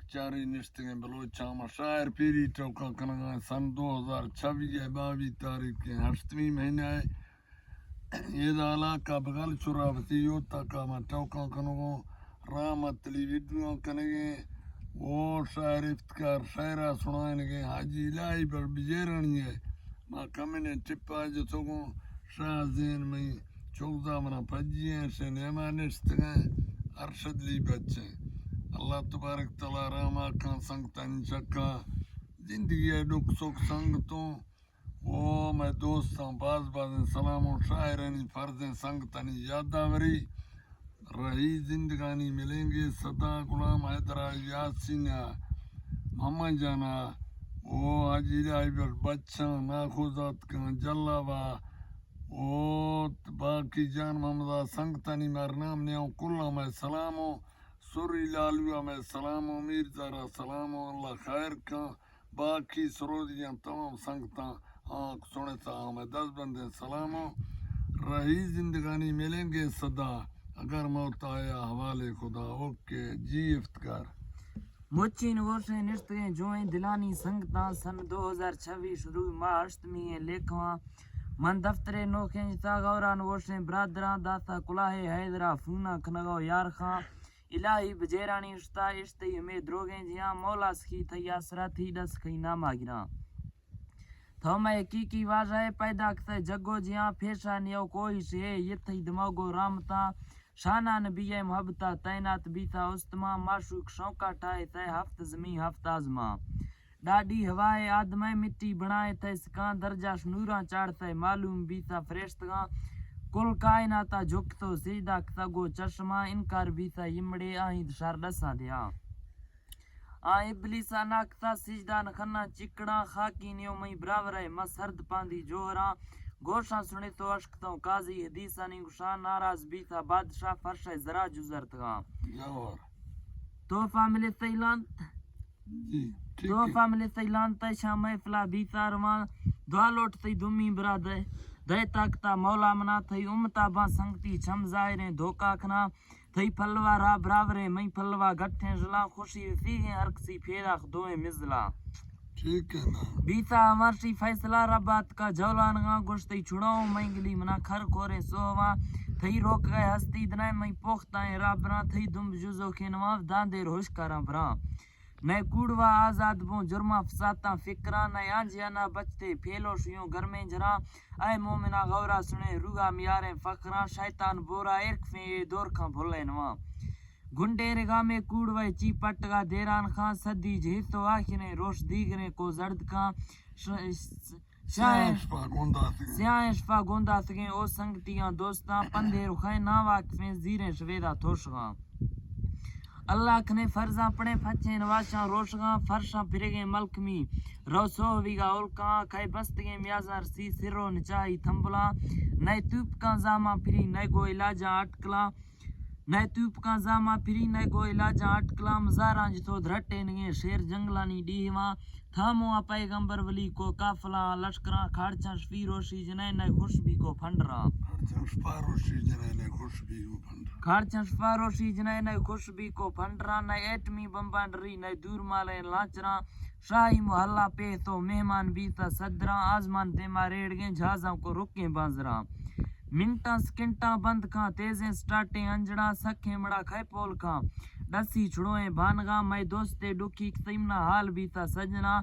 चारी निश्चित बलोचा शायर पीरी चौका कनगा सन 2026 22 तारीख के 8वें महीने है ये दाला का बगल चुरावती योता का मैं चौका कनगो रामतली वीडियो कनेगे वो शायर इफ्तिकार शायरा सुनाएंगे हाजी इलाही पर बिजेरनी है माँ कमिने टिप्पा जो तो शाहजेन में चौदा मना पजिए से नेमानिश्त अरशद ली बच्चे अल्लाह तबारक तआला रामा खान संगतन चक्का जिंदगी है दुख सुख संगतों वो मैं दोस्तों बाज बाज सलामों शायरानी फर्ज़ें संगतनी यादावरी रही जिंदगानी मिलेंगे सदा गुलाम हैदरा यासीना मोहम्मद जाना वो हाजिरा बच्चा नाखुजात का जल्लावा वो बाकी जान मोहम्मद संगतनी मार नाम ने कुल्ला में सलामों सुरी लालुआ में सलामों मीर जरा सलामों अल्लाह खैर का बाकी सरोदियाँ तमाम संगता आँख सुने सा हमें 10 बंदे सलामों रही जिंदगानी मिलेंगे सदा अगर मौत आया हवाले खुदा ओके जी इफ्तिकार मुच्चिन वोशे निश्चित जोई दिलानी संगता सन 2026 शुरू माह अष्टमी लेखवा मन दफ्तरे नोखे तागौरान वोशे ब्रादरा दाता कुलाहे हैदरा फूना खनगो यार खां इलाही बजेरानी उस्ता इश्ते में द्रोगे जिया मौला सखी थैया सराथी दस खई नामा गिरा थोमे की वाजाए पैदा कते जगो जिया फेशा नियो कोई से ये थई दिमागो रामता शाना नबीए मोहब्बता तैनात बीता उस्तमा माशूक शौका ठाए तय हफ्त जमी हफ्त आजमा डाडी हवाए आदमे मिट्टी बनाए तय सका दर्जा नूरा चाड़ते मालूम बीता फरिश्ता कुल कायनाता झुकतो सीधा तगो चश्मा इनकार बीता यमड़े आई दशार दसा दिया आ इबलीसा नाकता सिजदा नखना चिकड़ा खाकी नियो मई बराबर है मसरद पांदी जोहरा गोशा सुने तो अशकतो काजी हदीसा नी गुशा नाराज बीता बादशाह फर्श जरा जुजरतगा तोहफा मिले तैलान तोहफा मिले तैलान तैशा महफिला बीता रवा दुआ लोट तई दुमी बरादे दय ताकता मौला मना थई उमता बा संगती छम जाहिरे धोखा खना थई फलवा रा बराबरे मई फलवा गठे जला खुशी फीगे हरकसी फेरा दोए मिजला ठीक है ना बीता अमरसी फैसला रबात का जौलान गा गुश्ती छुड़ाओ मंगली मना खर कोरे सोवा थई रोक गए हस्ती दनाए मई पोखता राबना थई दुम जुजो के नवाब दांदे रोश करा भरा नए कूड़वा आजाद बो जुर्मा फसाता फिक्रा नए आंजियाना बचते फेलो शियो घर में जरा आए मोमिना गौरा सुने रुगा मियारे फखरा शैतान बोरा इरफे दौर खां भुले नवा गुंडे रेगा में कूड़वा ची पटगा देरान खां सदी जेतो आखिने रोश दीगरे को जर्द खां स्याशफा गोंदा सके ओ संगतियां दोस्तां पंधे रुखाए ना वाकफे जीरे शवेदा थोशगा अल्लाह खने फर्जा पड़े फचे नवाशा रोशगा फरशा फिरेगे मल्क मी रोसो विगा उल्का खाए बस्तगे म्याजार सी सिरो नचाई थंबला नए तूप का जामा फिरी नए गो इलाजा अटकला नए तूप का जामा फिरी नए गो इलाजा अटकला मजारा जितो धरटे नगे शेर जंगलानी डीहवा थामो पैगंबर वली को काफला लश्करा खाड़चा शफीरोशी जने नए खुशबी को फंडरा खाड़चा शफारोशी जने नए खुशबी को फंडरा नए एटमी बम्बांडरी नए दूर माले लाचरा शाही मोहल्ला पे तो मेहमान बीता सदरा आजमान दे मारेड़गे जहाजा को रुके बाजरा मिनटा सकिंटा बंद खां तेजे स्टार्टे अंजड़ा सखे मड़ा खाए पोल खां डसी छुड़ोए भानगा मैं दोस्ते दुखी तइमना हाल बीता सजना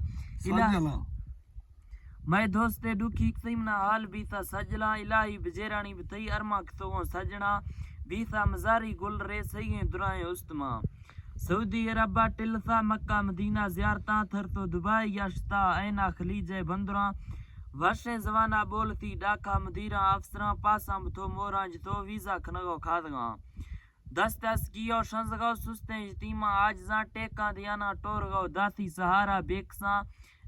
मैं दोस्ते दुखी तइमना हाल बीता सजला इलाही बजेरानी बतई अरमा तो सजना बीता मजारी गुल रे सही दुराए उस्तमा सऊदी अरबा टिलसा मक्का मदीना जियारता थर तो दुबई यशता ऐना खलीजे बंदरा वर्षे जवाना बोलती डाका मदीरा अफसरा पासा तो मोरा जितो वीजा खनगो खादगा दस्तस कियो शंजगो सुस्ते यतीमा आजजा टेका दियाना टोरगो दाती सहारा बेकसा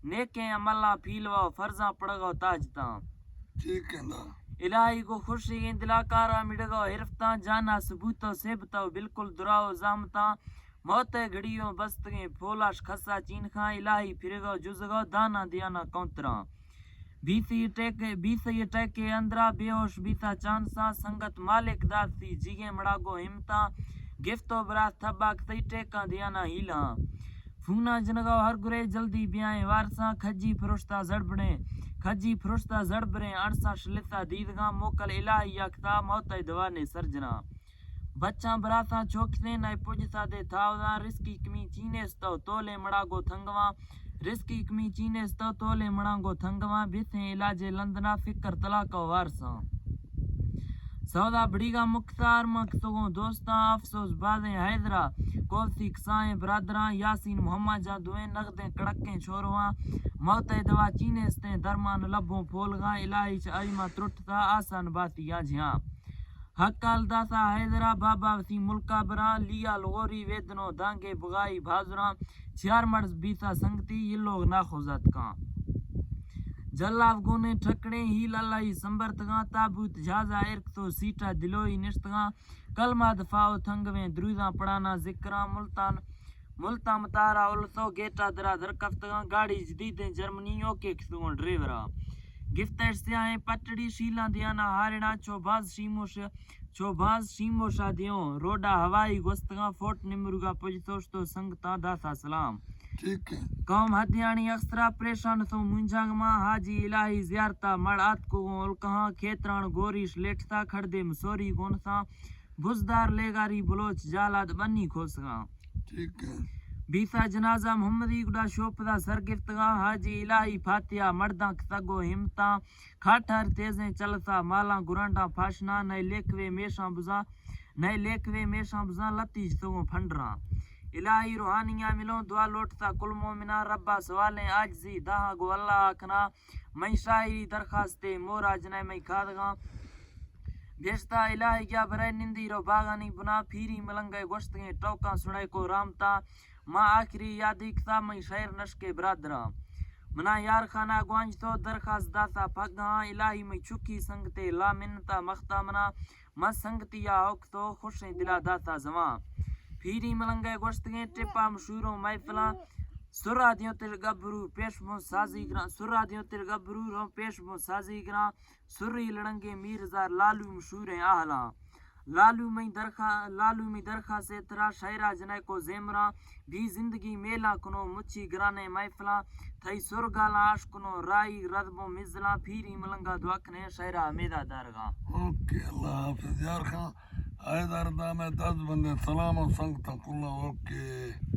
नेके अमला फीलवा फर्जा पड़गो ताजता ठीक है ना इलाही को खुशी इंदिलाकारा मिडगो हिरफता जाना सबूतो सेबतो बिल्कुल दुराओ जामता मौते घड़ियों बस्तगे फोलाश खसा चीन खा इलाही फिरगो जुजगो दाना दियाना कौंतरा बीसी टेके अंदरा बेहोश बीता चांसा संगत मालिक दाती जिगे मड़ागो हिमता गिफ्तो बरा थबाक तई टेका दियाना हीला फूना जनगाओ हर गुरे जल्दी ब्याए वारसा खजी फरुश्ता जड़बरे अरसा शलिता दीदगा मोकल इलाही यकता मौत दवाने सर्जना बच्चा बरासा चौकने नए पुजता दे थावदा रिस्की कमी चीने स्तो तोले मड़ागो थंगवा बिथे इलाजे लंदना फिकर तलाको वारसा सौदा बड़ीगा मुख्तार मकसुगो दोस्ता अफसोस बादे हैदरा कोफी कसाए बरादरा यासीन मोहम्मद जा दुए नगदे कड़के छोरवा मौत दवा चीने स्ते दरमान लभो फोलगा इलाही च अजमा त्रुटता आसान बातिया झिया हकाल दासा हैदरा बाबा वसी मुल्का बरा लिया लोरी वेदनो दांगे बगाई भाजरा चार मर्ज बीता संगती ये लोग ना खुजत का जल्लाव गोने ठकड़े ही ललाई संबरतगा ताबूत जाजा इर्क तो सीटा दिलोई निश्तगा कलमा दफाओ थंगवे द्रुदा पड़ाना जिक्रा मुल्ता मतारा उलसो गेटा दरा दरकफ्तगा गाड़ी जदीद जर्मनियों के खिसुगो ड्राइवरा गिफ्टर स्याए पटड़ी शीला दियाना हारना चौबाज शीमो शादियों रोडा हवाई गोस्तगा फोर्ट निमरुगा पुजतोष तो संगता दासा सलाम ठीक है कौम हथियाणी अक्सरा परेशान सो मुंजागमा हाजी इलाही जियारता मड़ात को कहा खेतरान गोरीश लेटता खड़दे मसोरी गोनसा बुजदार लेगारी बलोच जालाद बन्नी खोसगा ठीक है बीसा जनाजा मोहम्मदी गुडा शोपदा सरगिफ्तगा हाजी इलाही फातिया मर्दा तगो हिमता खाठर तेजे चलता माला गुरांडा फाशना नए लेखवे मेशा बुजा लती तो फंडरा इलाही रूहानिया मिलो दुआ लोटता कुल मोमिना रब्बा सवाले आजजी दाहा गो अल्लाह आखना मैं शायरी दरखास्ते मोरा जने मैं खादगा बेस्ता इलाही क्या बरे निंदी रो बागानी बुना फीरी मलंगे गोश्तगे टोका सुनाई को रामता माँ आखिरी यादी किता मैं शहर नशके बरादरा मना यार खाना ग्वांज तो दरखास्त दाता पगा इलाही मैं चुकी संगते ला मिन्नता मख्ता मना मत संगतिया होक तो खुश दिला दाता जमा फीरी मलंगे गोश्तगे टिपा मशहूरों महफिला सुरा दियो तिर गबरू पेशमो साजी ग्रा सुरी लड़ंगे मीरजार लालू मशहूर आहला लालू में दरखा से तरा शायरा जने को जेमरा भी जिंदगी मेला कुनो मुच्छी ग्राने महफिला थई सुरगाला आशकुनो राई रदबो मिजला फीरी मलंगा दुआखने शायरा मेदा दरगा ओके अल्लाह हाफिज यार खां हैदर दा में 10 बंदे सलाम और संग तकुल्ला ओके